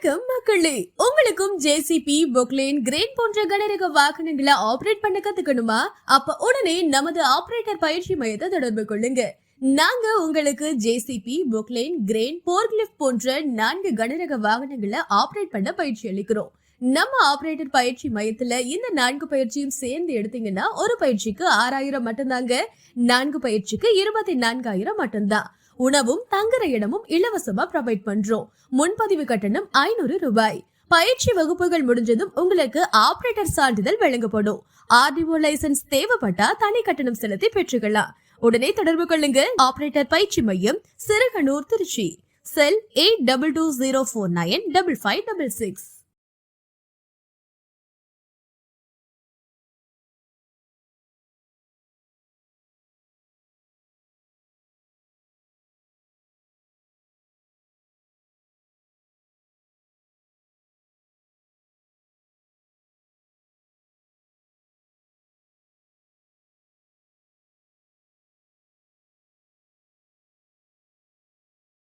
வணக்கம் மக்களே, உங்களுக்கும் ஜேசிபி, பொக்லைன், கிரேன் போன்ற கனரக வாகனங்களை ஆபரேட் பண்ண கத்துக்கணுமா? அப்ப உடனே நமது ஆபரேட்டர் பயிற்சி மையத்தை தொடர்பு கொள்ளுங்க. நாங்க உங்களுக்கு ஜேசிபி, பொக்லைன், கிரேன், போர்க்லிஃப்ட் போன்ற 4 கனரக வாகனங்களை ஆபரேட் பண்ண பயிற்சி அளிக்கிறோம். நம்ம ஆபரேட்டர் பயிற்சி மையத்துல இந்த 4 பயிற்சியும் சேர்ந்து எடுத்தீங்கன்னா ஒரு பயிற்சிக்கு 6000 மட்டும்தாங்க. 4 பயிற்சிக்கு 24000 மட்டும்தான். உணவும் தங்குற இடமும் இலவசமா ப்ரொவைட் பண்றோம். முன்பதிவு கட்டணம் 500 ரூபாய். பயிற்சி வகுப்புகள் முடிஞ்சதும் உங்களுக்கு ஆபரேட்டர் சான்றிதழ் வழங்கப்படும். ஆர்டிஓ லைசன்ஸ் தேவைப்பட்டா தனி கட்டணம் செலுத்தி பெற்றுக்கலாம். உடனே தொடர்பு கொள்ளுங்க. ஆபரேட்டர் பயிற்சி மையம், சிறுகனூர், திருச்சி. செல் 8220495566.